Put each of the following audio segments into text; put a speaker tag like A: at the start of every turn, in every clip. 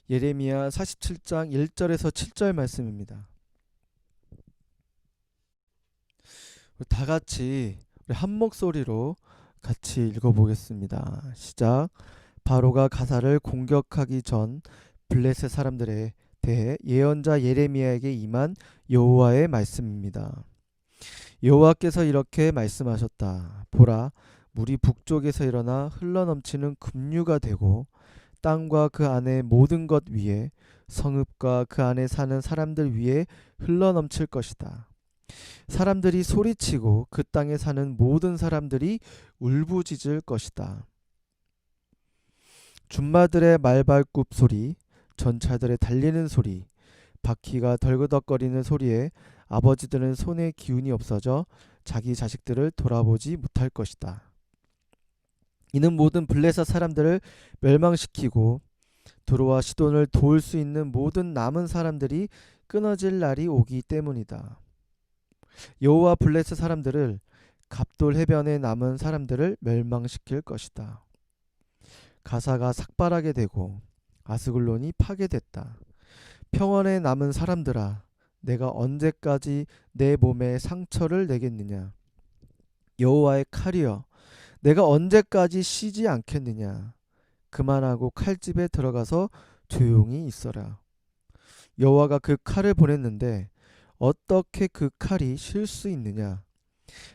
A: 예레미야 47장 1절에서 7절 말씀입니다. 다 같이 우리 한 목소리로 같이 읽어보겠습니다. 시작. 바로가 가사를 공격하기 전 블레셋 사람들에 대해 예언자 예레미야에게 임한 여호와의 말씀입니다. 여호와께서 이렇게 말씀하셨다. 보라, 물이 북쪽에서 일어나 흘러넘치는 급류가 되고 땅과 그 안의 모든 것 위에 성읍과 그 안에 사는 사람들 위에 흘러넘칠 것이다. 사람들이 소리치고 그 땅에 사는 모든 사람들이 울부짖을 것이다. 준마들의 말발굽 소리, 전차들의 달리는 소리, 바퀴가 덜그덕거리는 소리에 아버지들은 손에 기운이 없어져 자기 자식들을 돌아보지 못할 것이다. 이는 모든 블레셋 사람들을 멸망시키고 두로와 시돈을 도울 수 있는 모든 남은 사람들이 끊어질 날이 오기 때문이다. 여호와 블레셋 사람들을 갑돌 해변에 남은 사람들을 멸망시킬 것이다. 가사가 삭발하게 되고 아스글론이 파괴됐다. 평원에 남은 사람들아, 내가 언제까지 내 몸에 상처를 내겠느냐? 여호와의 칼이여, 내가 언제까지 쉬지 않겠느냐? 그만하고 칼집에 들어가서 조용히 있어라. 여호와가 그 칼을 보냈는데 어떻게 그 칼이 쉴 수 있느냐?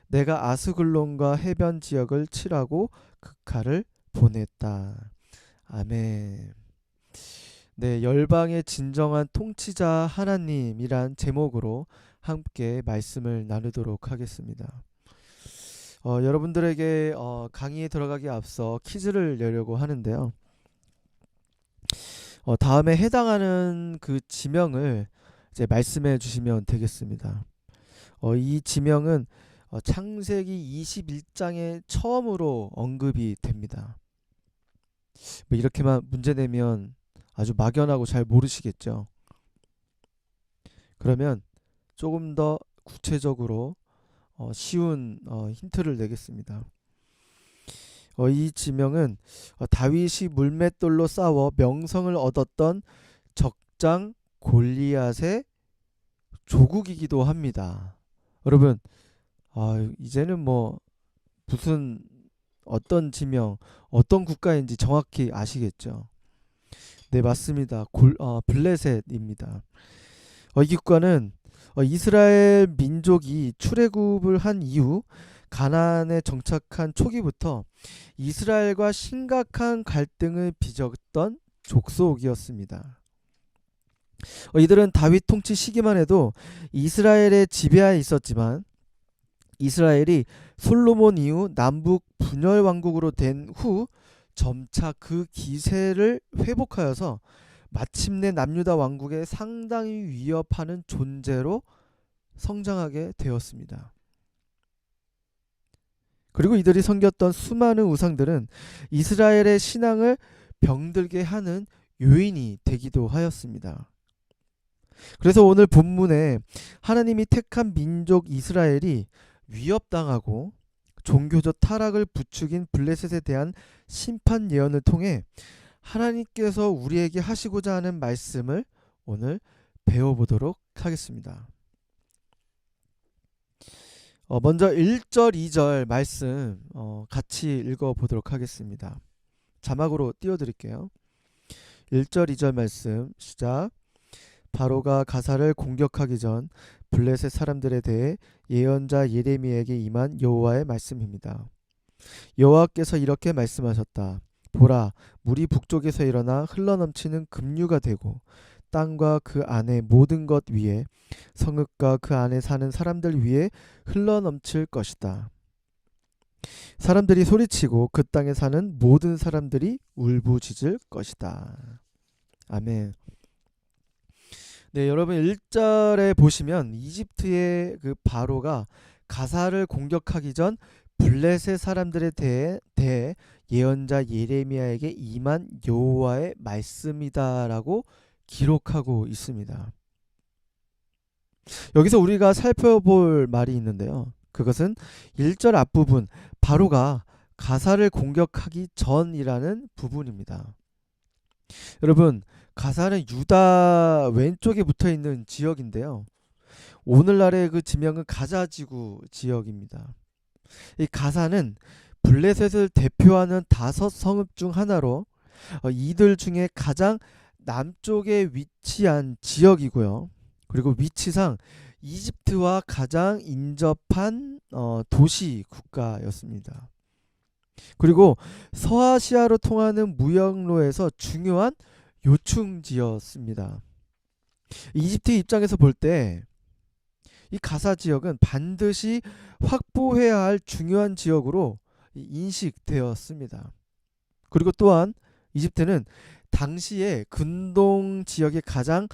A: 내가 아스글론과 해변 지역을 칠하고 그 칼을 보냈다. 아멘. 네, 열방의 진정한 통치자 하나님이란 제목으로 함께 말씀을 나누도록 하겠습니다. 여러분들에게 강의에 들어가기 앞서 퀴즈를 내려고 하는데요. 다음에 해당하는 그 지명을 이제 말씀해 주시면 되겠습니다. 이 지명은 창세기 21장에 처음으로 언급이 됩니다. 뭐 이렇게만 문제 내면 아주 막연하고 잘 모르시겠죠. 그러면 조금 더 구체적으로 쉬운 힌트를 내겠습니다. 이 지명은 다윗이 물맷돌로 싸워 명성을 얻었던 적장 골리앗의 조국이기도 합니다. 여러분, 이제는 뭐 무슨 어떤 지명, 어떤 국가인지 정확히 아시겠죠? 네, 맞습니다. 블레셋입니다. 이 국가는 이스라엘 민족이 출애굽을 한 이후 가나안에 정착한 초기부터 이스라엘과 심각한 갈등을 빚었던 족속이었습니다. 이들은 다윗 통치 시기만 해도 이스라엘의 지배하에 있었지만 이스라엘이 솔로몬 이후 남북 분열 왕국으로 된 후 점차 그 기세를 회복하여서 마침내 남유다 왕국에 상당히 위협하는 존재로 성장하게 되었습니다. 그리고 이들이 섬겼던 수많은 우상들은 이스라엘의 신앙을 병들게 하는 요인이 되기도 하였습니다. 그래서 오늘 본문에 하나님이 택한 민족 이스라엘이 위협당하고 종교적 타락을 부추긴 블레셋에 대한 심판 예언을 통해 하나님께서 우리에게 하시고자 하는 말씀을 오늘 배워보도록 하겠습니다. 먼저 1절, 2절 말씀 같이 읽어보도록 하겠습니다. 자막으로 띄워드릴게요. 1절, 2절 말씀 시작. 바로가 가사를 공격하기 전 블레셋 사람들에 대해 예언자 예레미야에게 임한 여호와의 말씀입니다. 여호와께서 이렇게 말씀하셨다. 보라, 물이 북쪽에서 일어나 흘러넘치는 급류가 되고 땅과 그 안의 모든 것 위에 성읍과 그 안에 사는 사람들 위에 흘러넘칠 것이다. 사람들이 소리치고 그 땅에 사는 모든 사람들이 울부짖을 것이다. 아멘. 네, 여러분 1절에 보시면 이집트의 그 바로가 가사를 공격하기 전 블레셋 사람들에 대해 예언자 예레미야에게 임한 여호와의 말씀이다라고 기록하고 있습니다. 여기서 우리가 살펴볼 말이 있는데요. 그것은 1절 앞부분 바로가 가사를 공격하기 전이라는 부분입니다. 여러분, 가사는 유다 왼쪽에 붙어 있는 지역인데요. 오늘날의 그 지명은 가자지구 지역입니다. 이 가사는 블레셋을 대표하는 5성읍 중 하나로 이들 중에 가장 남쪽에 위치한 지역이고요. 그리고 위치상 이집트와 가장 인접한 도시 국가였습니다. 그리고 서아시아로 통하는 무역로에서 중요한 요충지였습니다. 이집트 입장에서 볼 때 이 가사 지역은 반드시 확보해야 할 중요한 지역으로 인식되었습니다. 그리고 또한 이집트는 당시에 근동 지역의 가장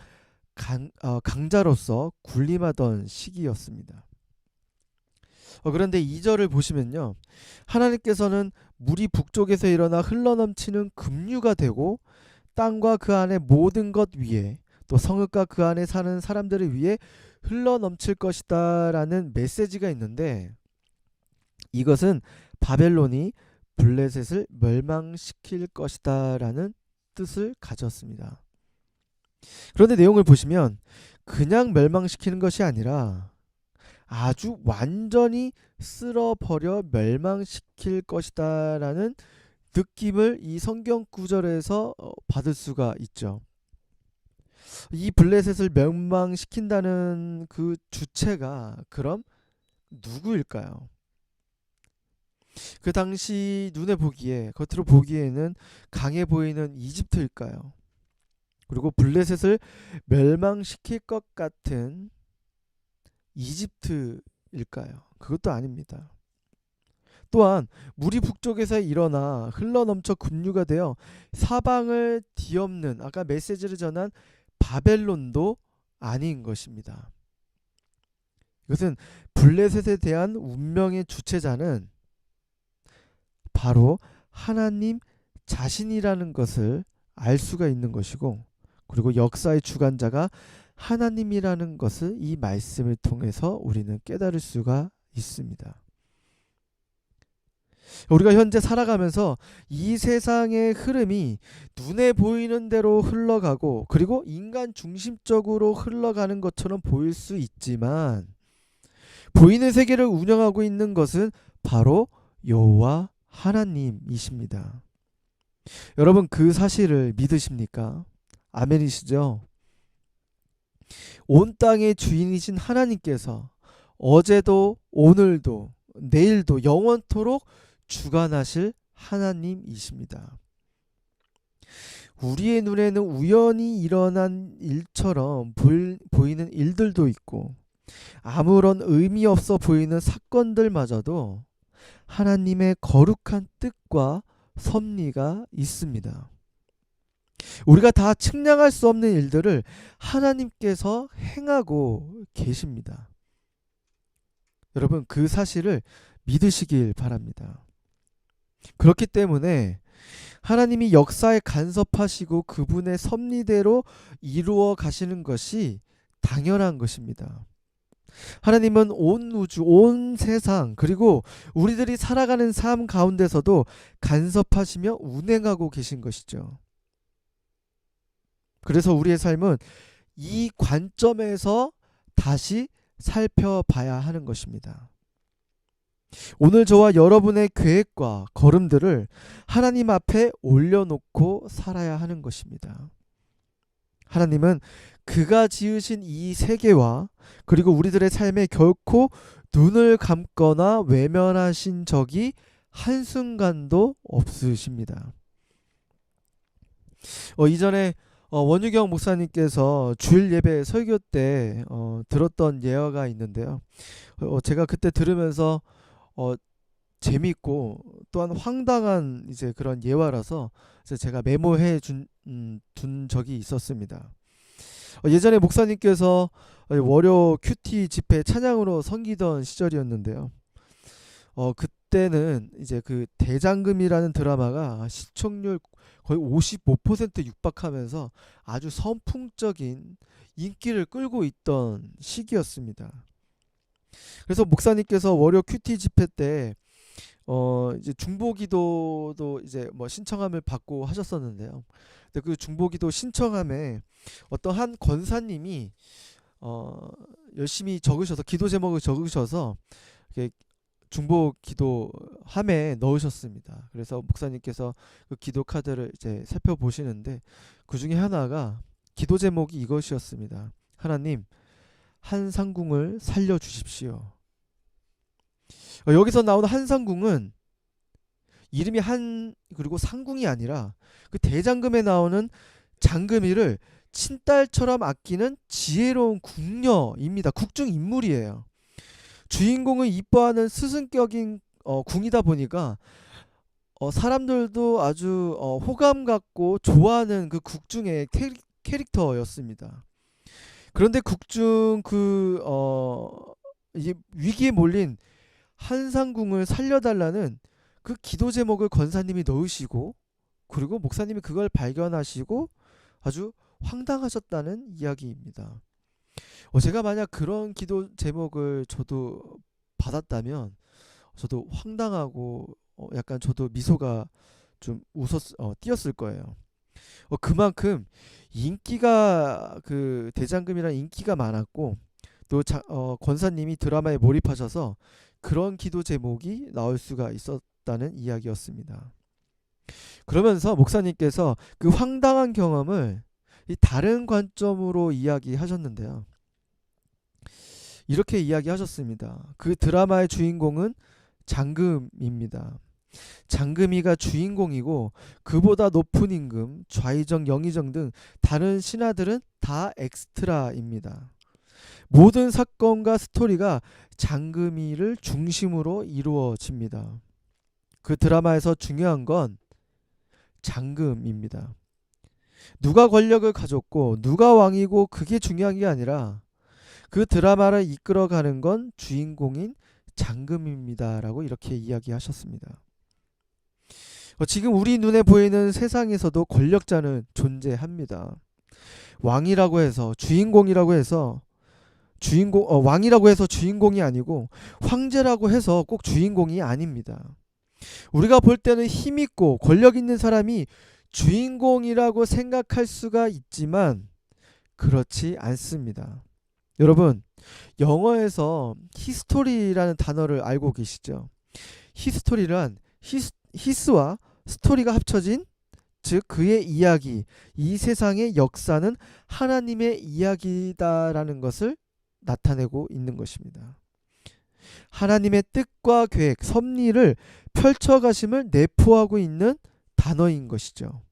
A: 강자로서 군림하던 시기였습니다. 그런데 2절을 보시면요. 하나님께서는 물이 북쪽에서 일어나 흘러넘치는 급류가 되고 땅과 그 안에 모든 것 위에 또 성읍과 그 안에 사는 사람들을 위해 흘러넘칠 것이다 라는 메시지가 있는데, 이것은 바벨론이 블레셋을 멸망시킬 것이다 라는 뜻을 가졌습니다. 그런데 내용을 보시면 그냥 멸망시키는 것이 아니라 아주 완전히 쓸어버려 멸망시킬 것이다 라는 느낌을 이 성경 구절에서 받을 수가 있죠. 이 블레셋을 멸망시킨다는 그 주체가 그럼 누구일까요? 그 당시 눈에 보기에, 겉으로 보기에는 강해 보이는 이집트일까요? 그리고 블레셋을 멸망시킬 것 같은 이집트일까요? 그것도 아닙니다. 또한 물이 북쪽에서 일어나 흘러넘쳐 급류가 되어 사방을 뒤엎는, 아까 메시지를 전한 바벨론도 아닌 것입니다. 이것은 블레셋에 대한 운명의 주체자는 바로 하나님 자신이라는 것을 알 수가 있는 것이고, 그리고 역사의 주관자가 하나님이라는 것을 이 말씀을 통해서 우리는 깨달을 수가 있습니다. 우리가 현재 살아가면서 이 세상의 흐름이 눈에 보이는 대로 흘러가고, 그리고 인간 중심적으로 흘러가는 것처럼 보일 수 있지만, 보이는 세계를 운영하고 있는 것은 바로 여호와 하나님이십니다. 여러분, 그 사실을 믿으십니까? 아멘이시죠? 온 땅의 주인이신 하나님께서 어제도 오늘도 내일도 영원토록 주관하실 하나님이십니다. 우리의 눈에는 우연히 일어난 일처럼 보이는 일들도 있고, 아무런 의미 없어 보이는 사건들마저도 하나님의 거룩한 뜻과 섭리가 있습니다. 우리가 다 측량할 수 없는 일들을 하나님께서 행하고 계십니다. 여러분, 그 사실을 믿으시길 바랍니다. 그렇기 때문에 하나님이 역사에 간섭하시고 그분의 섭리대로 이루어 가시는 것이 당연한 것입니다. 하나님은 온 우주, 온 세상, 그리고 우리들이 살아가는 삶 가운데서도 간섭하시며 운행하고 계신 것이죠. 그래서 우리의 삶은 이 관점에서 다시 살펴봐야 하는 것입니다. 오늘 저와 여러분의 계획과 걸음들을 하나님 앞에 올려놓고 살아야 하는 것입니다. 하나님은 그가 지으신 이 세계와 그리고 우리들의 삶에 결코 눈을 감거나 외면하신 적이 한순간도 없으십니다. 이전에 원유경 목사님께서 주일 예배 설교 때 들었던 예화가 있는데요. 제가 그때 들으면서 재밌고 또한 황당한 이제 그런 예화라서 제가 메모해 둔 적이 있었습니다. 예전에 목사님께서 월요 큐티 집회 찬양으로 섬기던 시절이었는데요. 그때는 이제 그 대장금이라는 드라마가 시청률 거의 55% 육박하면서 아주 선풍적인 인기를 끌고 있던 시기였습니다. 그래서 목사님께서 월요 큐티 집회 때 이제 중보기도도 이제 뭐 신청함을 받고 하셨었는데요. 근데 그 중보기도 신청함에 어떤 한 권사님이 열심히 적으셔서 기도 제목을 적으셔서 이렇게 중보 기도함에 넣으셨습니다. 그래서 목사님께서 그 기도 카드를 이제 살펴보시는데 그 중에 하나가 기도 제목이 이것이었습니다. 하나님, 한상궁을 살려 주십시오. 여기서 나오는 한상궁은 이름이 한 그리고 상궁이 아니라 그 대장금에 나오는 장금이를 친딸처럼 아끼는 지혜로운 궁녀입니다. 국중 인물이에요. 주인공을 이뻐하는 스승격인 궁이다 보니까 사람들도 아주 호감 갖고 좋아하는 그 국중의 캐릭터였습니다. 그런데 국중 이 위기에 몰린 한상궁을 살려달라는 그 기도 제목을 권사님이 넣으시고 그리고 목사님이 그걸 발견하시고 아주 황당하셨다는 이야기입니다. 제가 만약 그런 기도 제목을 저도 받았다면 저도 황당하고 약간 저도 미소가 좀 띄었을 거예요. 그만큼 인기가 그 대장금이란 인기가 많았고 또 권사님이 드라마에 몰입하셔서 그런 기도 제목이 나올 수가 있었다는 이야기였습니다. 그러면서 목사님께서 그 황당한 경험을 이 다른 관점으로 이야기하셨는데요. 이렇게 이야기하셨습니다. 그 드라마의 주인공은 장금입니다. 장금이가 주인공이고 그보다 높은 임금, 좌의정, 영의정 등 다른 신하들은 다 엑스트라입니다. 모든 사건과 스토리가 장금이를 중심으로 이루어집니다. 그 드라마에서 중요한 건 장금입니다. 누가 권력을 가졌고 누가 왕이고 그게 중요한 게 아니라 그 드라마를 이끌어가는 건 주인공인 장금입니다라고 이렇게 이야기하셨습니다. 지금 우리 눈에 보이는 세상에서도 권력자는 존재합니다. 왕이라고 해서 주인공이라고 해서 왕이라고 해서 주인공이 아니고 황제라고 해서 꼭 주인공이 아닙니다. 우리가 볼 때는 힘 있고 권력 있는 사람이 주인공이라고 생각할 수가 있지만 그렇지 않습니다. 여러분, 영어에서 히스토리라는 단어를 알고 계시죠? 히스토리란 히스와 스토리가 합쳐진 즉 그의 이야기, 이 세상의 역사는 하나님의 이야기다라는 것을 나타내고 있는 것입니다. 하나님의 뜻과 계획, 섭리를 펼쳐가심을 내포하고 있는 단어인 것이죠.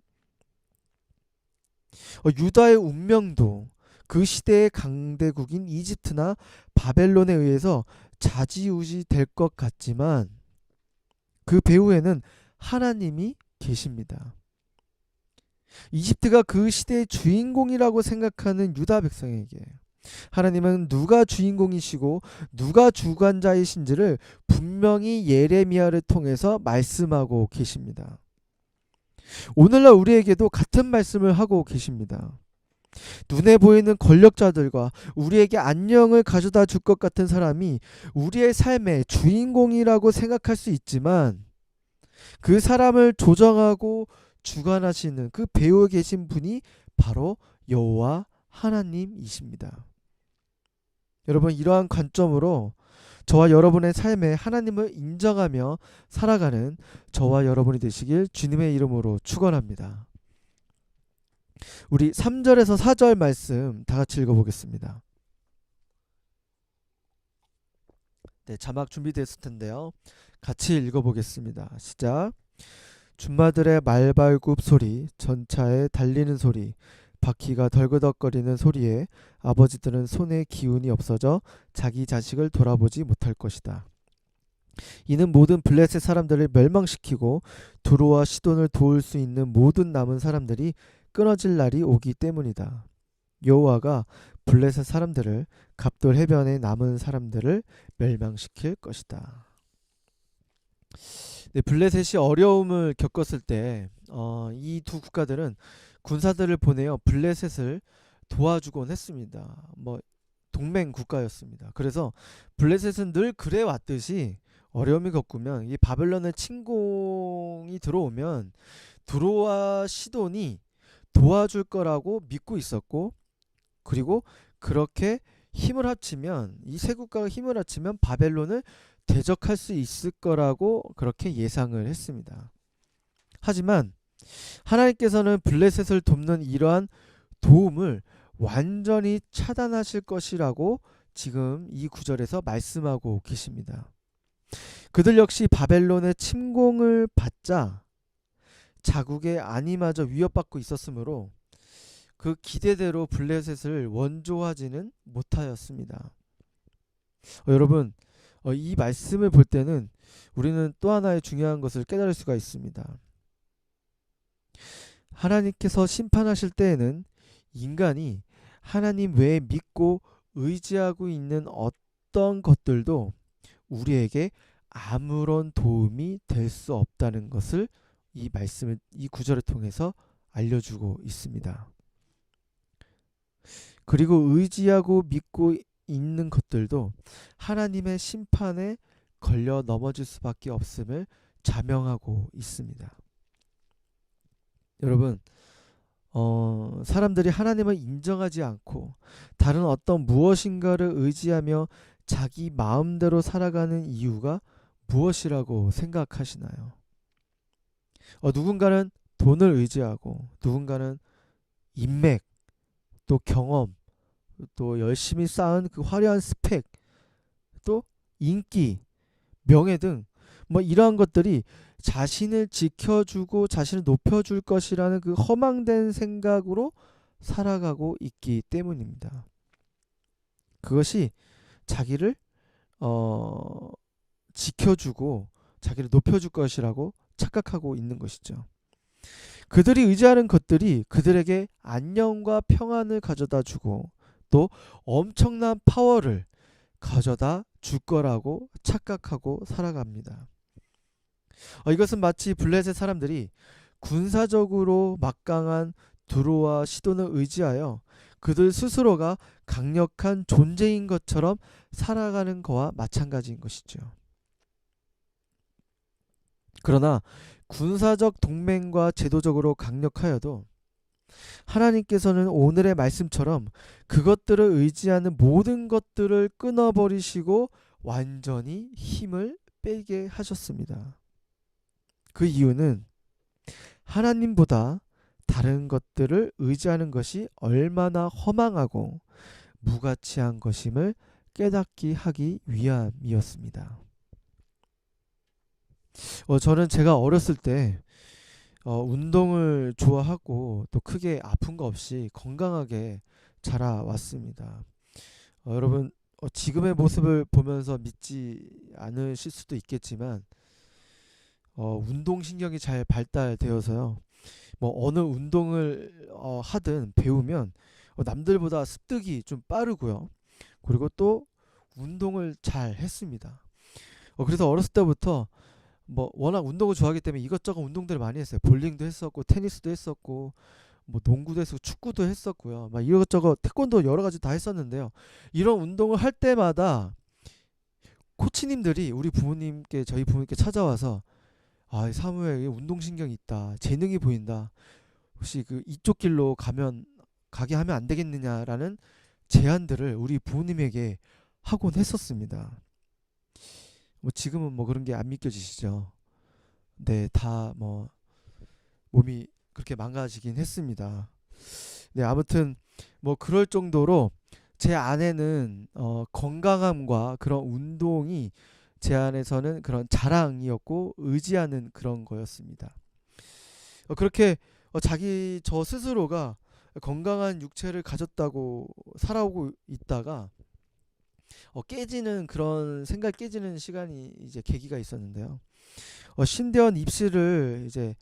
A: 유다의 운명도 그 시대의 강대국인 이집트나 바벨론에 의해서 좌지우지 될 것 같지만 그 배후에는 하나님이 계십니다. 이집트가 그 시대의 주인공이라고 생각하는 유다 백성에게 하나님은 누가 주인공이시고 누가 주관자이신지를 분명히 예레미야를 통해서 말씀하고 계십니다. 오늘날 우리에게도 같은 말씀을 하고 계십니다. 눈에 보이는 권력자들과 우리에게 안녕을 가져다 줄 것 같은 사람이 우리의 삶의 주인공이라고 생각할 수 있지만 그 사람을 조정하고 주관하시는 그 배후에 계신 분이 바로 여호와 하나님이십니다. 여러분, 이러한 관점으로 저와 여러분의 삶에 하나님을 인정하며 살아가는 저와 여러분이 되시길 주님의 이름으로 축원합니다. 우리 3절에서 4절 말씀 다 같이 읽어보겠습니다. 네, 자막 준비됐을 텐데요. 같이 읽어보겠습니다. 시작. 준마들의 말발굽 소리, 전차의 달리는 소리, 바퀴가 덜그덕거리는 소리에 아버지들은 손에 기운이 없어져 자기 자식을 돌아보지 못할 것이다. 이는 모든 블레셋 사람들을 멸망시키고 두로와 시돈을 도울 수 있는 모든 남은 사람들이 끊어질 날이 오기 때문이다. 여호와가 블레셋 사람들을 갑돌 해변에 남은 사람들을 멸망시킬 것이다. 네, 블레셋이 어려움을 겪었을 때 이 두 국가들은 군사들을 보내어 블레셋을 도와주곤 했습니다. 동맹 국가였습니다. 그래서 블레셋은 늘 그래 왔듯이 어려움이 겪으면 이 바벨론의 침공이 들어오면 두로와 시돈이 도와줄 거라고 믿고 있었고, 그리고 그렇게 힘을 합치면 이 세 국가가 힘을 합치면 바벨론을 대적할 수 있을 거라고 그렇게 예상을 했습니다. 하지만 하나님께서는 블레셋을 돕는 이러한 도움을 완전히 차단하실 것이라고 지금 이 구절에서 말씀하고 계십니다. 그들 역시 바벨론의 침공을 받자 자국의 안위마저 위협받고 있었으므로 그 기대대로 블레셋을 원조하지는 못하였습니다. 여러분, 이 말씀을 볼 때는 우리는 또 하나의 중요한 것을 깨달을 수가 있습니다. 하나님께서 심판하실 때에는 인간이 하나님 외에 믿고 의지하고 있는 어떤 것들도 우리에게 아무런 도움이 될 수 없다는 것을 이 구절을 통해서 알려주고 있습니다. 그리고 의지하고 믿고 있는 것들도 하나님의 심판에 걸려 넘어질 수밖에 없음을 자명하고 있습니다. 여러분, 사람들이 하나님을 인정하지 않고 다른 어떤 무엇인가를 의지하며 자기 마음대로 살아가는 이유가 무엇이라고 생각하시나요? 누군가는 돈을 의지하고, 누군가는 인맥, 또 경험, 또 열심히 쌓은 그 화려한 스펙, 또 인기, 명예 등 뭐 이러한 것들이 자신을 지켜주고 자신을 높여줄 것이라는 그 허망된 생각으로 살아가고 있기 때문입니다. 그것이 자기를 지켜주고 자기를 높여줄 것이라고 착각하고 있는 것이죠. 그들이 의지하는 것들이 그들에게 안녕과 평안을 가져다 주고 또 엄청난 파워를 가져다 줄 거라고 착각하고 살아갑니다. 이것은 마치 블레셋 사람들이 군사적으로 막강한 두로와 시돈을 의지하여 그들 스스로가 강력한 존재인 것처럼 살아가는 것과 마찬가지인 것이죠. 그러나 군사적 동맹과 제도적으로 강력하여도 하나님께서는 오늘의 말씀처럼 그것들을 의지하는 모든 것들을 끊어버리시고 완전히 힘을 빼게 하셨습니다. 그 이유는 하나님보다 다른 것들을 의지하는 것이 얼마나 허망하고 무가치한 것임을 깨닫게 하기 위함이었습니다. 저는 제가 어렸을 때 운동을 좋아하고 또 크게 아픈 거 없이 건강하게 자라왔습니다. 여러분, 지금의 모습을 보면서 믿지 않으실 수도 있겠지만 운동신경이 잘 발달되어서요. 뭐 어느 운동을 하든 배우면 남들보다 습득이 좀 빠르고요. 그리고 또 운동을 잘 했습니다. 그래서 어렸을 때부터 뭐 워낙 운동을 좋아하기 때문에 이것저것 운동들을 많이 했어요. 볼링도 했었고 테니스도 했었고 뭐 농구도 했었고 축구도 했었고요. 막 이것저것 태권도 여러 가지 다 했었는데요. 이런 운동을 할 때마다 코치님들이 저희 부모님께 찾아와서 사무엘 운동신경이 있다. 재능이 보인다. 혹시 그 이쪽 길로 가게 하면 안 되겠느냐라는 제안들을 우리 부모님에게 하곤 했었습니다. 뭐 지금은 뭐 그런 게 안 믿겨지시죠? 네, 다 뭐 몸이 그렇게 망가지긴 했습니다. 네, 아무튼 뭐 그럴 정도로 제 안에는 건강함과 그런 운동이 제 안에서는 그런 자랑이었고 의지하는 그런 거였습니다. 그렇게 저 스스로가 건강한 육체를 가졌다고 살아오고 있다가 깨지는 그런 생각 깨지는 시간이 이제 계기가 있었는데요. 신대원 입시를 이제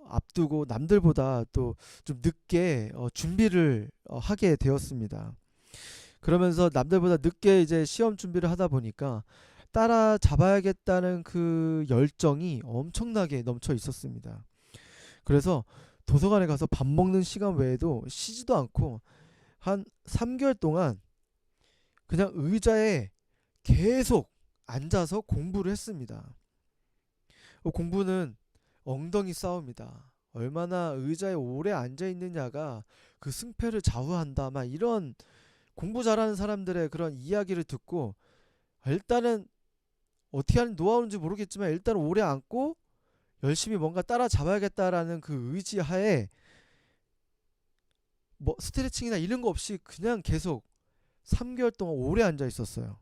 A: 앞두고 남들보다 또 좀 늦게 준비를 하게 되었습니다. 그러면서 남들보다 늦게 이제 시험 준비를 하다 보니까 따라잡아야겠다는 그 열정이 엄청나게 넘쳐 있었습니다. 그래서 도서관에 가서 밥 먹는 시간 외에도 쉬지도 않고 한 3개월 동안 그냥 의자에 계속 앉아서 공부를 했습니다. 공부는 엉덩이 싸움이다. 얼마나 의자에 오래 앉아 있느냐가 그 승패를 좌우한다. 막 이런 공부 잘하는 사람들의 그런 이야기를 듣고 일단은 어떻게 하는 노하우인지 모르겠지만 일단 오래 앉고 열심히 뭔가 따라잡아야겠다라는 그 의지 하에 뭐 스트레칭이나 이런 거 없이 그냥 계속 3개월 동안 오래 앉아 있었어요.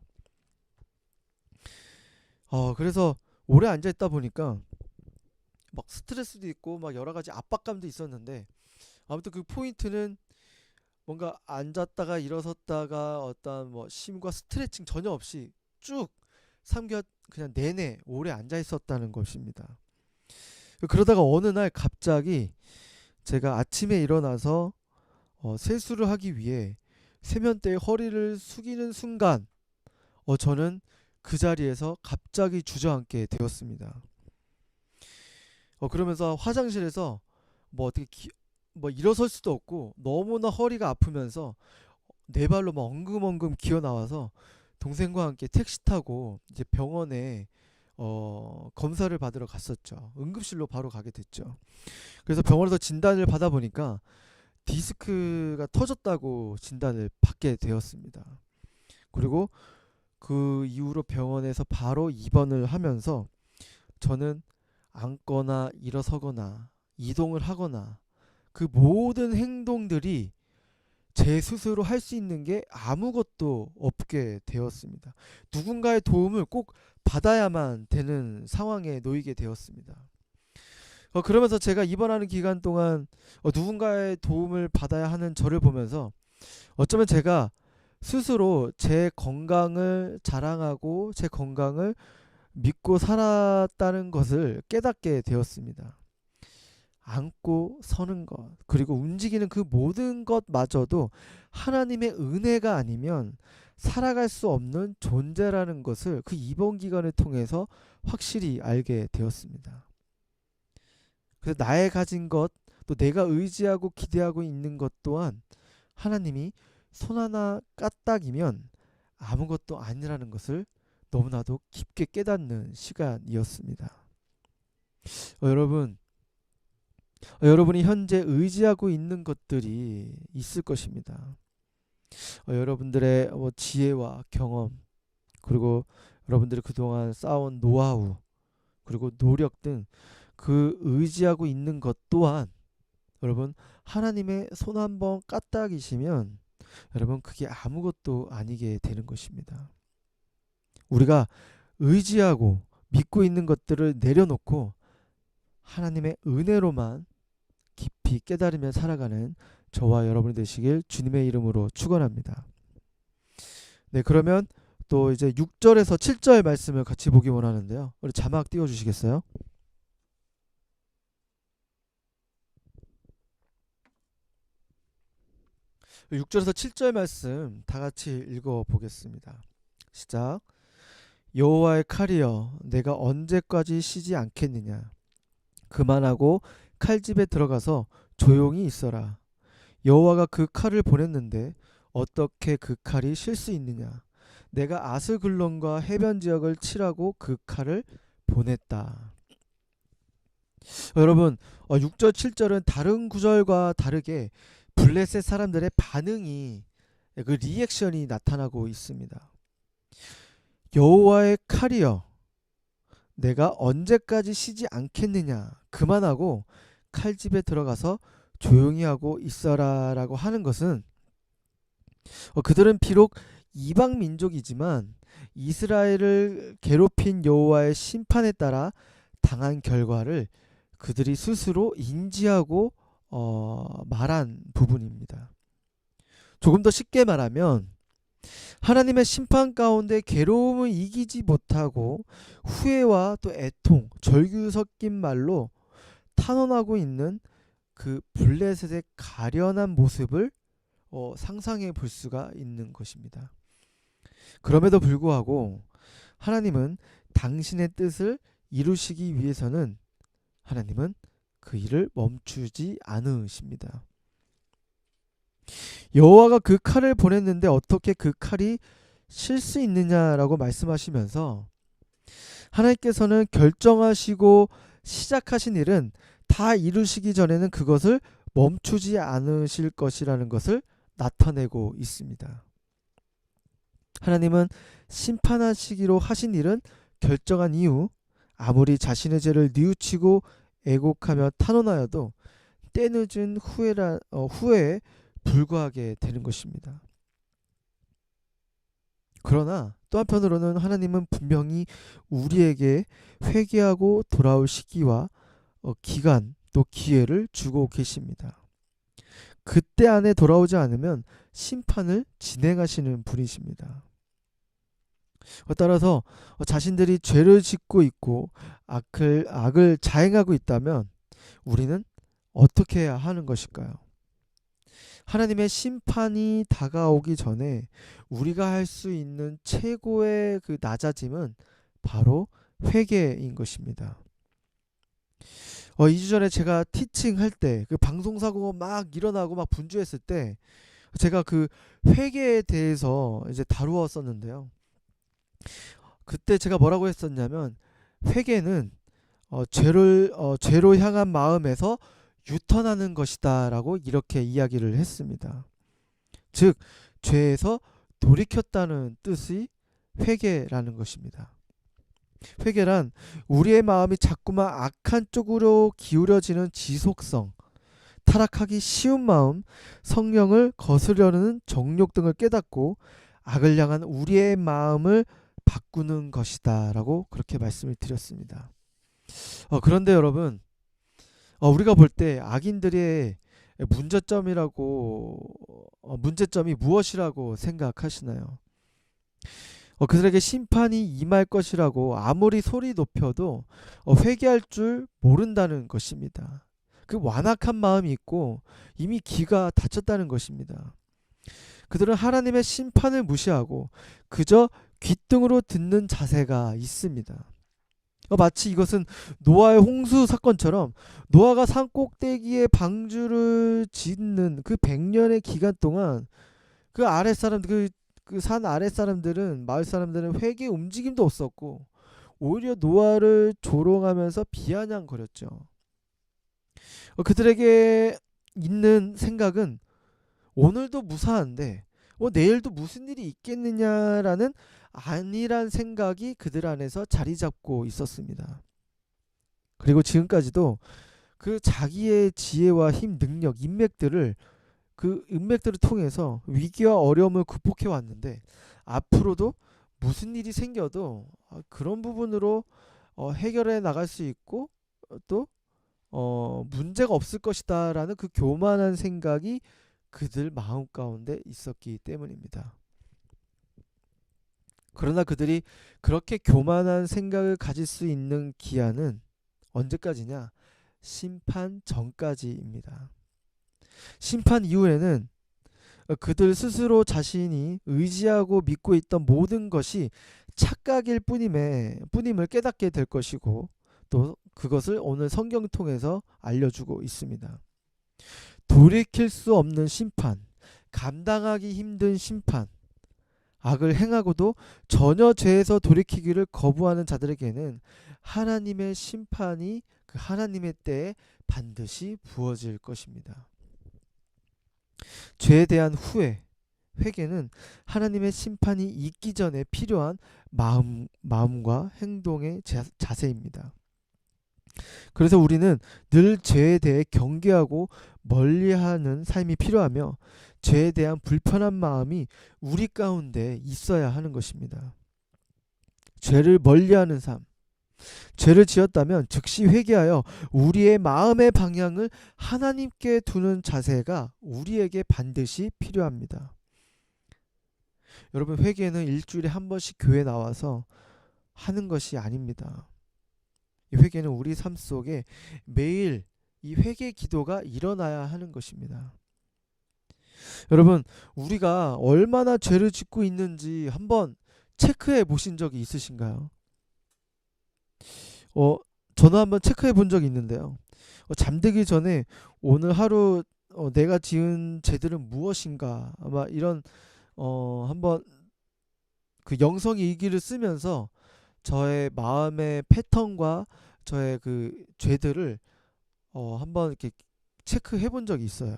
A: 그래서 오래 앉아 있다 보니까 막 스트레스도 있고 막 여러 가지 압박감도 있었는데, 아무튼 그 포인트는 뭔가 앉았다가 일어섰다가 어떤 뭐 쉼과 스트레칭 전혀 없이 쭉 3개월 그냥 내내 오래 앉아 있었다는 것입니다. 그러다가 어느 날 갑자기 제가 아침에 일어나서 세수를 하기 위해 세면대에 허리를 숙이는 순간 저는 그 자리에서 갑자기 주저앉게 되었습니다. 그러면서 화장실에서 뭐 어떻게 뭐 일어설 수도 없고 너무나 허리가 아프면서 네 발로 막 엉금엉금 기어 나와서 동생과 함께 택시 타고 이제 병원에 검사를 받으러 갔었죠. 응급실로 바로 가게 됐죠. 그래서 병원에서 진단을 받아 보니까 디스크가 터졌다고 진단을 받게 되었습니다. 그리고 그 이후로 병원에서 바로 입원을 하면서 저는 앉거나 일어서거나 이동을 하거나 그 모든 행동들이 제 스스로 할 수 있는 게 아무것도 없게 되었습니다. 누군가의 도움을 꼭 받아야만 되는 상황에 놓이게 되었습니다. 그러면서 제가 입원하는 기간 동안 누군가의 도움을 받아야 하는 저를 보면서 어쩌면 제가 스스로 제 건강을 자랑하고 제 건강을 믿고 살았다는 것을 깨닫게 되었습니다. 앉고 서는 것, 그리고 움직이는 그 모든 것마저도 하나님의 은혜가 아니면 살아갈 수 없는 존재라는 것을 그 입원 기간을 통해서 확실히 알게 되었습니다. 그래서 나의 가진 것, 또 내가 의지하고 기대하고 있는 것 또한 하나님이 손 하나 까딱이면 아무것도 아니라는 것을 너무나도 깊게 깨닫는 시간이었습니다. 여러분이 현재 의지하고 있는 것들이 있을 것입니다. 여러분들의 지혜와 경험, 그리고 여러분들이 그동안 쌓아온 노하우, 그리고 노력 등 그 의지하고 있는 것 또한 여러분 하나님의 손 한번 까딱이시면 여러분 그게 아무것도 아니게 되는 것입니다. 우리가 의지하고 믿고 있는 것들을 내려놓고 하나님의 은혜로만 깊이 깨달으며 살아가는 저와 여러분이 되시길 주님의 이름으로 축원합니다. 네, 그러면 또 이제 6절에서 7절 말씀을 같이 보기 원하는데요. 우리 자막 띄워 주시겠어요? 6절에서 7절 말씀 다 같이 읽어 보겠습니다. 시작. 여호와의 칼이여, 내가 언제까지 쉬지 않겠느냐? 그만하고 칼집에 들어가서 조용히 있어라. 여호와가 그 칼을 보냈는데 어떻게 그 칼이 쉴 수 있느냐? 내가 아스글론과 해변 지역을 치라고 그 칼을 보냈다. 여러분, 6절 7절은 다른 구절과 다르게 블레셋 사람들의 반응이, 그 리액션이 나타나고 있습니다. 여호와의 칼이여, 내가 언제까지 쉬지 않겠느냐? 그만하고 칼집에 들어가서 조용히 하고 있어라 라고 하는 것은 그들은 비록 이방 민족이지만 이스라엘을 괴롭힌 여호와의 심판에 따라 당한 결과를 그들이 스스로 인지하고 말한 부분입니다. 조금 더 쉽게 말하면 하나님의 심판 가운데 괴로움을 이기지 못하고 후회와 또 애통, 절규 섞인 말로 탄원하고 있는 그 블레셋의 가련한 모습을 상상해 볼 수가 있는 것입니다. 그럼에도 불구하고 하나님은 당신의 뜻을 이루시기 위해서는 하나님은 그 일을 멈추지 않으십니다. 여호와가 그 칼을 보냈는데 어떻게 그 칼이 쉴 수 있느냐라고 말씀하시면서 하나님께서는 결정하시고 시작하신 일은 다 이루시기 전에는 그것을 멈추지 않으실 것이라는 것을 나타내고 있습니다. 하나님은 심판하시기로 하신 일은 결정한 이후 아무리 자신의 죄를 뉘우치고 애곡하며 탄원하여도 때늦은 후회에 불과하게 되는 것입니다. 그러나 또 한편으로는 하나님은 분명히 우리에게 회개하고 돌아올 시기와 기간 또 기회를 주고 계십니다. 그때 안에 돌아오지 않으면 심판을 진행하시는 분이십니다. 따라서 자신들이 죄를 짓고 있고 악을 자행하고 있다면 우리는 어떻게 해야 하는 것일까요? 하나님의 심판이 다가오기 전에 우리가 할 수 있는 최고의 그 낮아짐은 바로 회개인 것입니다. 2주 전에 제가 티칭할 때 그 방송사고가 막 일어나고 막 분주했을 때 제가 그 회개에 대해서 이제 다루었었는데요. 그때 제가 뭐라고 했었냐면 회개는 죄로 향한 마음에서 유턴하는 것이다라고 이렇게 이야기를 했습니다. 즉 죄에서 돌이켰다는 뜻이 회개라는 것입니다. 회개란 우리의 마음이 자꾸만 악한 쪽으로 기울어지는 지속성, 타락하기 쉬운 마음, 성령을 거스르려는 정욕 등을 깨닫고 악을 향한 우리의 마음을 바꾸는 것이다 라고 그렇게 말씀을 드렸습니다. 그런데 여러분, 우리가 볼 때 악인들의 문제점이 무엇이라고 생각하시나요? 그들에게 심판이 임할 것이라고 아무리 소리 높여도 회개할 줄 모른다는 것입니다. 그 완악한 마음이 있고 이미 귀가 닫혔다는 것입니다. 그들은 하나님의 심판을 무시하고 그저 귓등으로 듣는 자세가 있습니다. 마치 이것은 노아의 홍수 사건처럼 노아가 산 꼭대기에 방주를 짓는 그 100년의 기간 동안 그 아랫사람 그 산 아랫사람들은 마을 사람들은 회개 움직임도 없었고 오히려 노아를 조롱하면서 비아냥거렸죠. 그들에게 있는 생각은 오늘도 무사한데 내일도 무슨 일이 있겠느냐라는 안일한 생각이 그들 안에서 자리 잡고 있었습니다. 그리고 지금까지도 그 자기의 지혜와 힘, 능력, 인맥들을 통해서 위기와 어려움을 극복해 왔는데 앞으로도 무슨 일이 생겨도 그런 부분으로 해결해 나갈 수 있고 또 문제가 없을 것이다라는 그 교만한 생각이 그들 마음 가운데 있었기 때문입니다. 그러나 그들이 그렇게 교만한 생각을 가질 수 있는 기한은 언제까지냐? 심판 전까지입니다. 심판 이후에는 그들 스스로 자신이 의지하고 믿고 있던 모든 것이 착각일 뿐임을 깨닫게 될 것이고 또 그것을 오늘 성경 통해서 알려주고 있습니다. 돌이킬 수 없는 심판, 감당하기 힘든 심판, 악을 행하고도 전혀 죄에서 돌이키기를 거부하는 자들에게는 하나님의 심판이 그 하나님의 때에 반드시 부어질 것입니다. 죄에 대한 회개는 하나님의 심판이 있기 전에 필요한 마음과 행동의 자세입니다. 그래서 우리는 늘 죄에 대해 경계하고 멀리하는 삶이 필요하며 죄에 대한 불편한 마음이 우리 가운데 있어야 하는 것입니다. 죄를 멀리하는 삶, 죄를 지었다면 즉시 회개하여 우리의 마음의 방향을 하나님께 두는 자세가 우리에게 반드시 필요합니다. 여러분, 회개는 일주일에 한 번씩 교회 나와서 하는 것이 아닙니다. 이 회개는 우리 삶 속에 매일 이 회개 기도가 일어나야 하는 것입니다. 여러분, 우리가 얼마나 죄를 짓고 있는지 한번 체크해 보신 적이 있으신가요? 저는 한번 체크해 본 적이 있는데요. 잠들기 전에 오늘 하루 내가 지은 죄들은 무엇인가 아마 이런 한번 그 영성일기를 쓰면서 저의 마음의 패턴과 저의 그 죄들을 한번 이렇게 체크해 본 적이 있어요.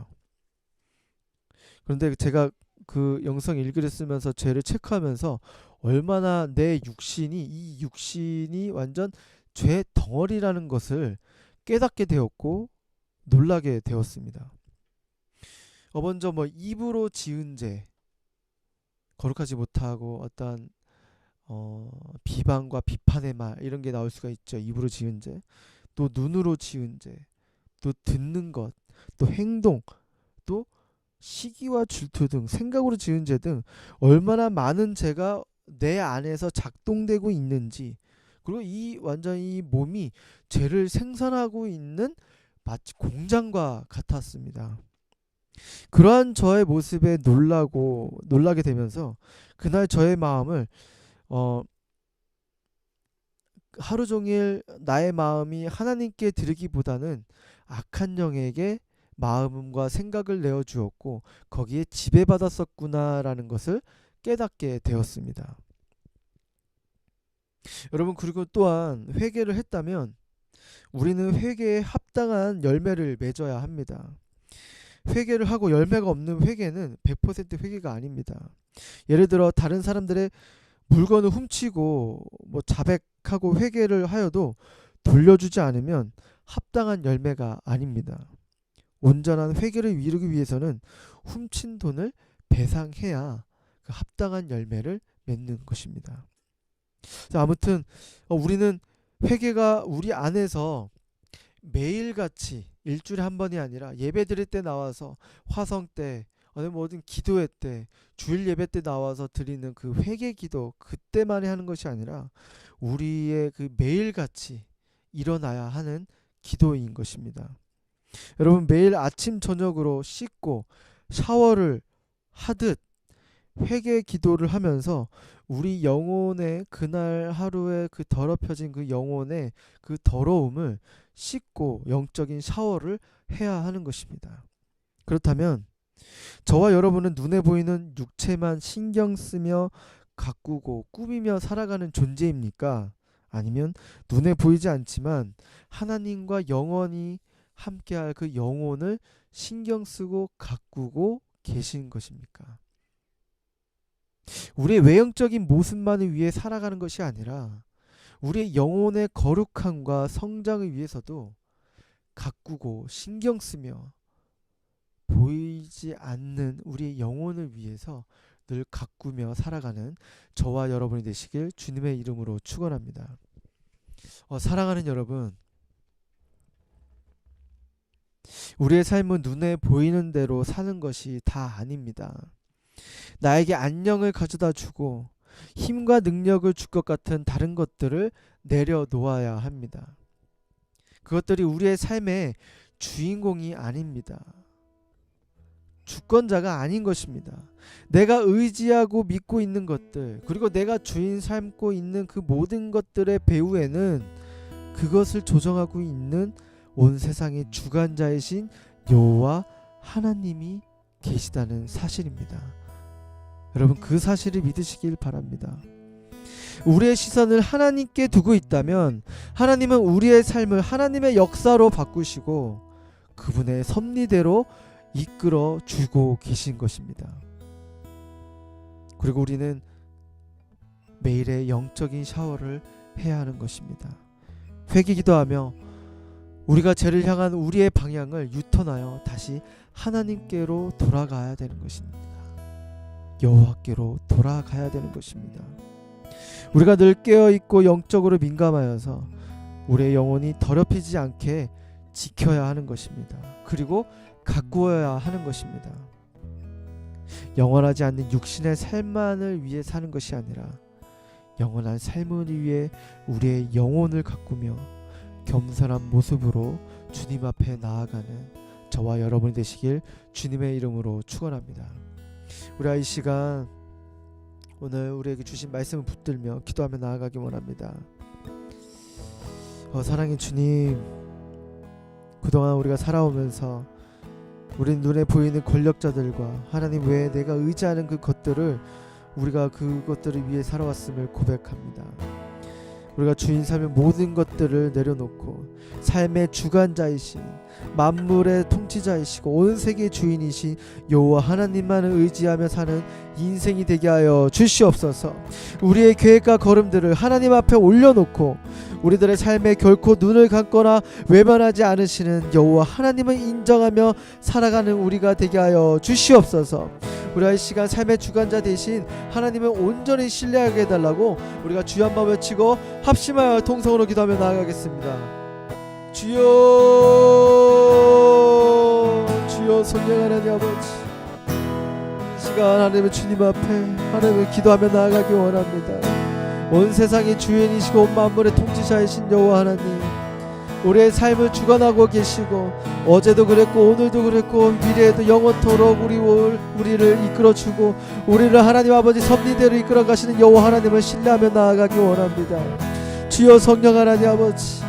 A: 그런데 제가 그 영성 일기를 쓰면서 죄를 체크하면서 얼마나 내 육신이 이 육신이 완전 죄 덩어리라는 것을 깨닫게 되었고 놀라게 되었습니다. 먼저 뭐 입으로 지은 죄, 거룩하지 못하고 어떤 비방과 비판의 말 이런 게 나올 수가 있죠. 입으로 지은 죄, 또 눈으로 지은 죄, 또 듣는 것, 또 행동, 또 시기와 질투 등 생각으로 지은 죄 등 얼마나 많은 죄가 내 안에서 작동되고 있는지, 그리고 이 완전 히 몸이 죄를 생산하고 있는 마치 공장과 같았습니다. 그러한 저의 모습에 놀라게 되면서 그날 저의 마음을 하루 종일 나의 마음이 하나님께 드리기보다는 악한 영에게 마음과 생각을 내어 주었고 거기에 지배받았었구나라는 것을 깨닫게 되었습니다. 여러분, 그리고 또한 회개를 했다면 우리는 회개에 합당한 열매를 맺어야 합니다. 회개를 하고 열매가 없는 회개는 100% 회개가 아닙니다. 예를 들어 다른 사람들의 물건을 훔치고 뭐 자백하고 회개를 하여도 돌려주지 않으면 합당한 열매가 아닙니다. 온전한 회개를 이루기 위해서는 훔친 돈을 배상해야 그 합당한 열매를 맺는 것입니다. 자, 아무튼 우리는 회개가 우리 안에서 매일같이 일주일에 한 번이 아니라 예배 드릴 때 나와서 화성 때 모든 기도회 때 주일 예배 때 나와서 드리는 그 회개 기도 그때만이 하는 것이 아니라 우리의 그 매일같이 일어나야 하는 기도인 것입니다. 여러분, 매일 아침 저녁으로 씻고 샤워를 하듯 회개 기도를 하면서 우리 영혼의 그날 하루에 그 더럽혀진 그 영혼의 그 더러움을 씻고 영적인 샤워를 해야 하는 것입니다. 그렇다면 저와 여러분은 눈에 보이는 육체만 신경 쓰며 가꾸고 꾸미며 살아가는 존재입니까? 아니면 눈에 보이지 않지만 하나님과 영원히 함께할 그 영혼을 신경 쓰고 가꾸고 계신 것입니까? 우리의 외형적인 모습만을 위해 살아가는 것이 아니라 우리의 영혼의 거룩함과 성장을 위해서도 가꾸고 신경 쓰며 보이지 않는 우리의 영혼을 위해서 늘 가꾸며 살아가는 저와 여러분이 되시길 주님의 이름으로 축원합니다. 사랑하는 여러분, 우리의 삶은 눈에 보이는 대로 사는 것이 다 아닙니다. 나에게 안녕을 가져다 주고 힘과 능력을 줄 것 같은 다른 것들을 내려놓아야 합니다. 그것들이 우리의 삶의 주인공이 아닙니다. 주권자가 아닌 것입니다. 내가 의지하고 믿고 있는 것들, 그리고 내가 주인 삼고 있는 그 모든 것들의 배후에는 그것을 조정하고 있는 온 세상의 주관자이신 여호와 하나님이 계시다는 사실입니다. 여러분, 그 사실을 믿으시길 바랍니다. 우리의 시선을 하나님께 두고 있다면 하나님은 우리의 삶을 하나님의 역사로 바꾸시고 그분의 섭리대로 이끌어 주고 계신 것입니다. 그리고 우리는 매일의 영적인 샤워를 해야 하는 것입니다. 회개기도하며 우리가 죄를 향한 우리의 방향을 유턴하여 다시 하나님께로 돌아가야 되는 것입니다. 여호와께로 돌아가야 되는 것입니다. 우리가 늘 깨어있고 영적으로 민감하여서 우리의 영혼이 더럽히지 않게 지켜야 하는 것입니다. 그리고 가꾸어야 하는 것입니다. 영원하지 않는 육신의 삶만을 위해 사는 것이 아니라 영원한 삶을 위해 우리의 영혼을 가꾸며 겸손한 모습으로 주님 앞에 나아가는 저와 여러분이 되시길 주님의 이름으로 축원합니다. 우리 이 시간 오늘 우리에게 주신 말씀을 붙들며 기도하며 나아가기 원합니다. 사랑의 주님, 그동안 우리가 살아오면서 우리 눈에 보이는 권력자들과 하나님 외에 내가 의지하는 그 것들을 우리가 그것들을 위해 살아왔음을 고백합니다. 우리가 주인 삶의 모든 것들을 내려놓고 삶의 주관자이신 만물의 통치자이시고 온 세계의 주인이신 여호와 하나님만을 의지하며 사는 인생이 되게 하여 주시옵소서. 우리의 계획과 걸음들을 하나님 앞에 올려놓고 우리들의 삶에 결코 눈을 감거나 외면하지 않으시는 여호와 하나님을 인정하며 살아가는 우리가 되게 하여 주시옵소서. 우리가 이 시간 삶의 주관자 대신 하나님을 온전히 신뢰하게 해달라고 우리가 주여 한번 외치고 합심하여 통성으로 기도하며 나아가겠습니다. 주여, 주여 성령 하나님 아버지, 이 시간 하나님의 주님 앞에 하나님을 기도하며 나아가기 원합니다. 온 세상의 주인이시고 온 만물의 통치자이신 여호와 하나님, 우리의 삶을 주관하고 계시고 어제도 그랬고 오늘도 그랬고 미래에도 영원토록 우리를 이끌어주고 우리를 하나님 아버지 섭리대로 이끌어 가시는 여호와 하나님을 신뢰하며 나아가기 원합니다. 주여 성령 하나님 아버지,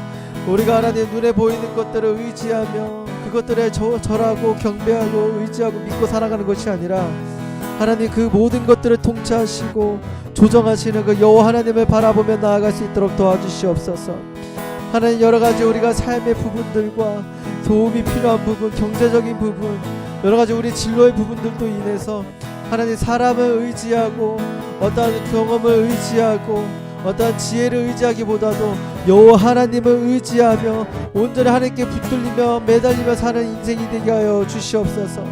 A: 우리가 하나님 눈에 보이는 것들을 의지하며 그것들에 절하고 경배하고 의지하고 믿고 살아가는 것이 아니라 하나님 그 모든 것들을 통치하시고 조정하시는 그 여호와 하나님을 바라보며 나아갈 수 있도록 도와주시옵소서. 하나님 여러가지 우리가 삶의 부분들과 도움이 필요한 부분, 경제적인 부분, 여러가지 우리 진로의 부분들도 인해서 하나님 사람을 의지하고 어떠한 경험을 의지하고 어떠한 지혜를 의지하기보다도 여호와 하나님을 의지하며 온전히 하나님께 붙들리며 매달리며 사는 인생이 되게 하여 주시옵소서.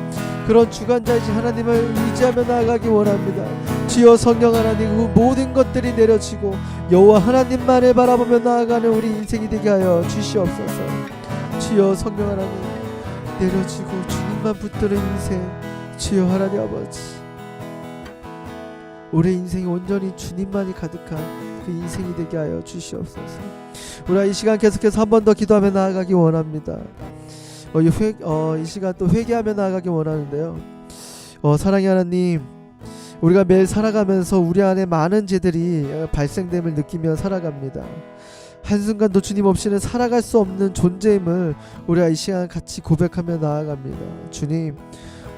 A: 그런 주관자이신 하나님을 의지하며 나아가기 원합니다. 주여 성령 하나님, 그 모든 것들이 내려지고 여호와 하나님만을 바라보며 나아가는 우리 인생이 되게 하여 주시옵소서. 주여 성령 하나님, 내려지고 주님만 붙드는 인생, 주여 하나님 아버지, 우리 인생이 온전히 주님만이 가득한 그 인생이 되게 하여 주시옵소서. 우리가 이 시간 계속해서 한 번 더 기도하며 나아가기 원합니다. 이 시간 또 회개하며 나아가기 원하는데요. 사랑의 하나님, 우리가 매일 살아가면서 우리 안에 많은 죄들이 발생됨을 느끼며 살아갑니다. 한순간도 주님 없이는 살아갈 수 없는 존재임을 우리가 이 시간 같이 고백하며 나아갑니다. 주님,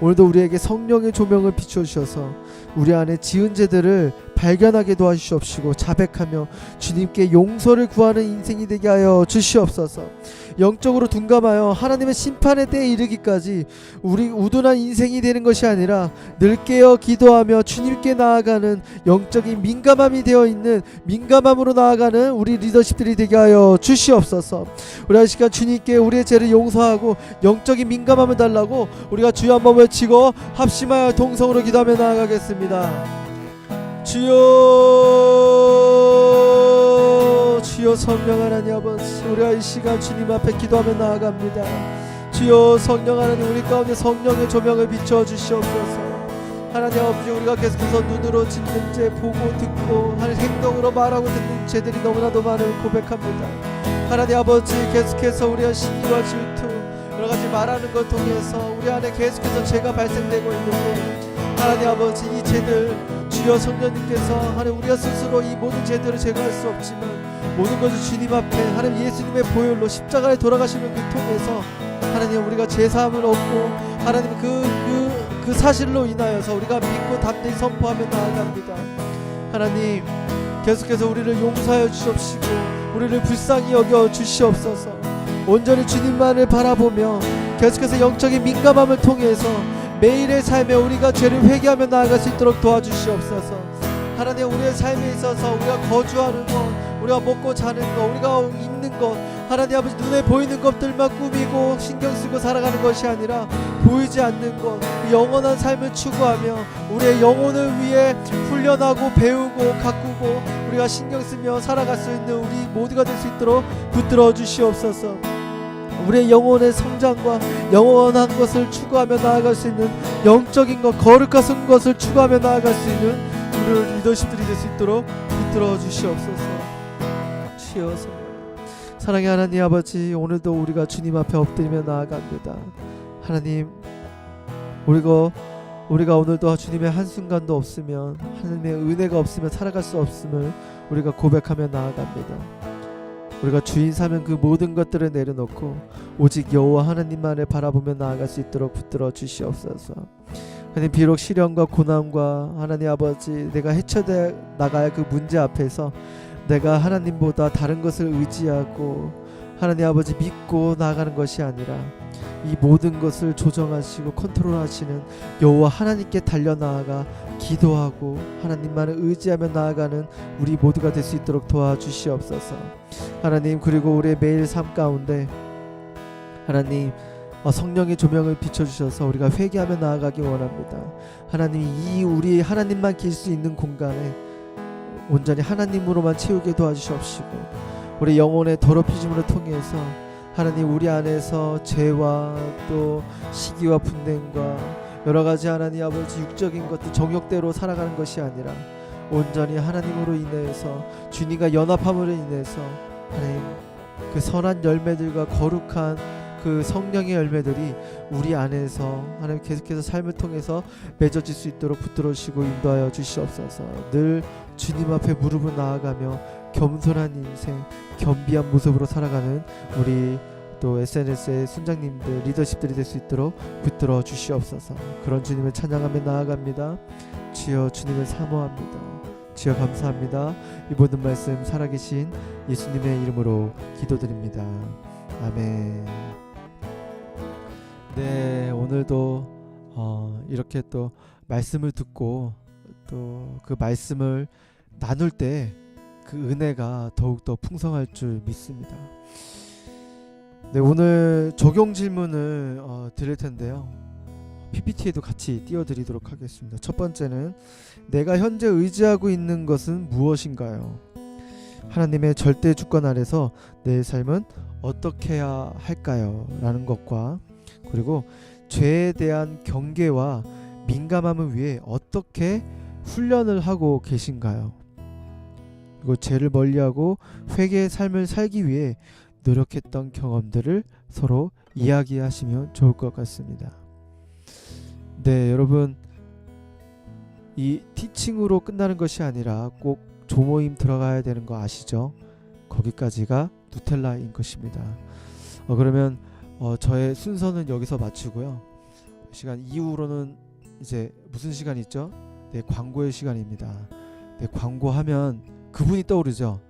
A: 오늘도 우리에게 성령의 조명을 비춰주셔서 우리 안에 지은 죄들을 발견하게 도와주시옵시고 자백하며 주님께 용서를 구하는 인생이 되게 하여 주시옵소서. 영적으로 둔감하여 하나님의 심판의 때에 이르기까지 우리 우둔한 인생이 되는 것이 아니라 늘 깨어 기도하며 주님께 나아가는 영적인 민감함이 되어 있는 민감함으로 나아가는 우리 리더십들이 되게 하여 주시옵소서. 우리 이 시간 주님께 우리의 죄를 용서하고 영적인 민감함을 달라고 우리가 주여 한번 외치고 합심하여 동성으로 기도하며 나아가겠습니다. 주여 성령 하나님 아버지, 우리가 이 시간 주님 앞에 기도하며 나아갑니다. 주여 성령 하나님, 우리 가운데 성령의 조명을 비춰 주시옵소서. 하나님 아버지, 우리가 계속해서 눈으로 짓는 죄, 보고 듣고 하나님 행동으로 말하고 듣는 죄들이 너무나도 많은 고백합니다. 하나님 아버지, 계속해서 우리가 시기와 질투 여러가지 말하는 것 통해서 우리 안에 계속해서 죄가 발생되고 있는데 하나님 아버지, 이 죄들 주여 성령님께서 하나님 우리가 스스로 이 모든 죄들을 제거할 수 없지만 모든 것을 주님 앞에 하나님 예수님의 보혈로 십자가에 돌아가시는 그 통해서 하나님 우리가 죄사함을 얻고 하나님 그 사실로 인하여서 우리가 믿고 담대히 선포하며 나아갑니다. 하나님 계속해서 우리를 용서하여 주시옵시고 우리를 불쌍히 여겨 주시옵소서. 온전히 주님만을 바라보며 계속해서 영적인 민감함을 통해서 매일의 삶에 우리가 죄를 회개하며 나아갈 수 있도록 도와주시옵소서. 하나님 우리의 삶에 있어서 우리가 거주하는 것, 우리가 먹고 자는 것, 우리가 입는 것, 하나님 아버지 눈에 보이는 것들만 꾸미고 신경 쓰고 살아가는 것이 아니라 보이지 않는 것, 영원한 삶을 추구하며 우리의 영혼을 위해 훈련하고 배우고 가꾸고 우리가 신경 쓰며 살아갈 수 있는 우리 모두가 될 수 있도록 붙들어 주시옵소서. 우리의 영혼의 성장과 영원한 것을 추구하며 나아갈 수 있는 영적인 것, 거룩한 것을 추구하며 나아갈 수 있는 우리 리더십들이 될 수 있도록 붙들어 주시옵소서. 주여서 사랑의 하나님 아버지, 오늘도 우리가 주님 앞에 엎드리며 나아갑니다. 하나님, 우리가 오늘도 주님의 한순간도 없으면, 하나님의 은혜가 없으면 살아갈 수 없음을 우리가 고백하며 나아갑니다. 우리가 주인 사면 그 모든 것들을 내려놓고 오직 여호와 하나님만을 바라보며 나아갈 수 있도록 붙들어 주시옵소서. 하나님, 비록 시련과 고난과 하나님 아버지 내가 헤쳐나갈 그 문제 앞에서 내가 하나님보다 다른 것을 의지하고 하나님 아버지 믿고 나아가는 것이 아니라 이 모든 것을 조정하시고 컨트롤하시는 여호와 하나님께 달려나아가 기도하고 하나님만을 의지하며 나아가는 우리 모두가 될 수 있도록 도와주시옵소서. 하나님, 그리고 우리의 매일 삶 가운데 하나님 성령의 조명을 비춰주셔서 우리가 회개하며 나아가기 원합니다. 하나님, 이 우리 하나님만 계실 수 있는 공간에 온전히 하나님으로만 채우게 도와주시옵시고 우리 영혼의 더럽히심으로 통해서 하나님 우리 안에서 죄와 또 시기와 분쟁과 여러가지 하나님 아버지 육적인 것들 정욕대로 살아가는 것이 아니라 온전히 하나님으로 인해서 주님과 연합함으로 인해서 하나님 그 선한 열매들과 거룩한 그 성령의 열매들이 우리 안에서 하나님 계속해서 삶을 통해서 맺어질 수 있도록 붙들어주시고 인도하여 주시옵소서. 늘 주님 앞에 무릎을 나아가며 겸손한 인생, 겸비한 모습으로 살아가는 우리 또 SNS의 순장님들, 리더십들이 될 수 있도록 붙들어 주시옵소서. 그런 주님을 찬양하며 나아갑니다. 주여, 주님을 사모합니다. 주여, 감사합니다. 이 모든 말씀 살아계신 예수님의 이름으로 기도드립니다. 아멘. 네, 오늘도 이렇게 또 말씀을 듣고 또 그 말씀을 나눌 때 그 은혜가 더욱더 풍성할 줄 믿습니다. 네, 오늘 적용 질문을 드릴 텐데요. PPT에도 같이 띄워드리도록 하겠습니다. 첫 번째는 내가 현재 의지하고 있는 것은 무엇인가요? 하나님의 절대 주권 아래서 내 삶은 어떻게 해야 할까요? 라는 것과 그리고 죄에 대한 경계와 민감함을 위해 어떻게 훈련을 하고 계신가요? 그리고 죄를 멀리하고 회개의 삶을 살기 위해 노력했던 경험들을 서로 이야기하시면 좋을 것 같습니다. 네, 여러분, 이 티칭으로 끝나는 것이 아니라 꼭 조모임 들어가야 되는 거 아시죠? 거기까지가 누텔라인 것입니다. 그러면 저의 순서는 여기서 마치고요. 시간 이후로는 이제 무슨 시간이 있죠? 네, 광고의 시간입니다. 네, 광고하면 그분이 떠오르죠.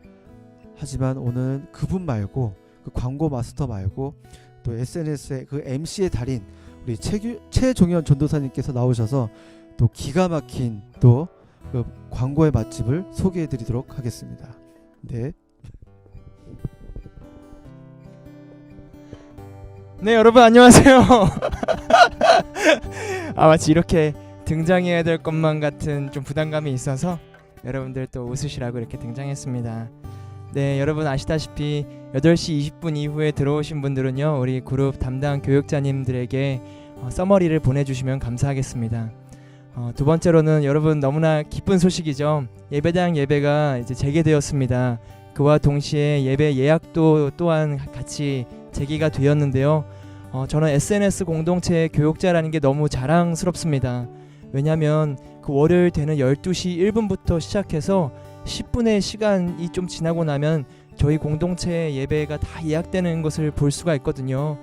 A: 하지만 오늘 그분 말고 그 광고 마스터 말고 또 SNS의 그 MC의 달인 우리 최종현 전도사님께서 나오셔서 또 기가 막힌 또 그 광고의 맛집을 소개해드리도록 하겠습니다. 네.
B: 네, 여러분 안녕하세요. 마치 이렇게 등장해야 될 것만 같은 좀 부담감이 있어서 여러분들 또 웃으시라고 이렇게 등장했습니다. 네, 여러분 아시다시피 8시 20분 이후에 들어오신 분들은요, 우리 그룹 담당 교육자님들에게 서머리를 보내주시면 감사하겠습니다. 두 번째로는 여러분 너무나 기쁜 소식이죠. 예배당 예배가 이제 재개되었습니다. 그와 동시에 예배 예약도 또한 같이 재개가 되었는데요. 저는 SNS 공동체의 교육자라는 게 너무 자랑스럽습니다. 왜냐하면 그 월요일 되는 12시 1분부터 시작해서 10분의 시간이 좀 지나고 나면 저희 공동체의 예배가 다 예약되는 것을 볼 수가 있거든요.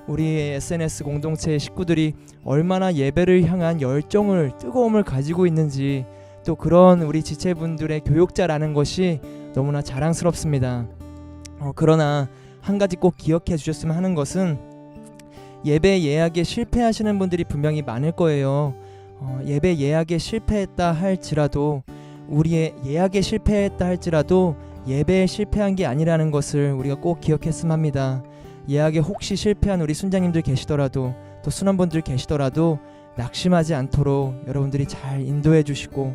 B: 우리 SNS 공동체의 식구들이 얼마나 예배를 향한 열정을, 뜨거움을 가지고 있는지, 또 그런 우리 지체분들의 교육자라는 것이 너무나 자랑스럽습니다. 그러나 한 가지 꼭 기억해 주셨으면 하는 것은 예배 예약에 실패하시는 분들이 분명히 많을 거예요. 예배 예약에 실패했다 할지라도, 우리의 예약에 실패했다 할지라도 예배에 실패한 게 아니라는 것을 우리가 꼭 기억했으면 합니다. 예약에 혹시 실패한 우리 순장님들 계시더라도, 또 순원분들 계시더라도 낙심하지 않도록 여러분들이 잘 인도해 주시고,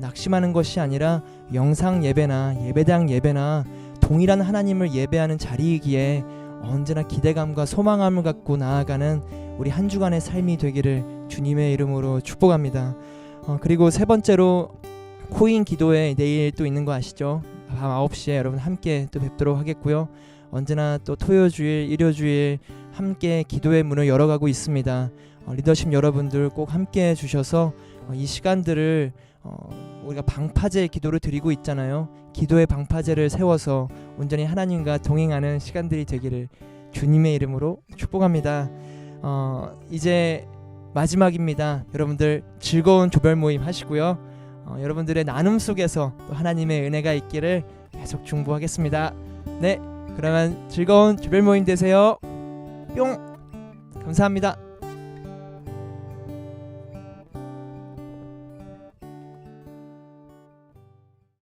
B: 낙심하는 것이 아니라 영상 예배나 예배당 예배나 동일한 하나님을 예배하는 자리이기에 언제나 기대감과 소망함을 갖고 나아가는 우리 한 주간의 삶이 되기를 주님의 이름으로 축복합니다. 그리고 세 번째로 코인 기도회 내일 또 있는 거 아시죠? 밤 9시에 여러분 함께 또 뵙도록 하겠고요. 언제나 또 토요주일, 일요주일 함께 기도의 문을 열어가고 있습니다. 리더십 여러분들 꼭 함께 해주셔서 이 시간들을 우리가 방파제 기도를 드리고 있잖아요. 기도의 방파제를 세워서 온전히 하나님과 동행하는 시간들이 되기를 주님의 이름으로 축복합니다. 이제 마지막입니다. 여러분들 즐거운 조별 모임 하시고요. 여러분들의 나눔 속에서 또 하나님의 은혜가 있기를 계속 중보하겠습니다. 네, 그러면 즐거운 조별 모임 되세요. 뿅. 감사합니다.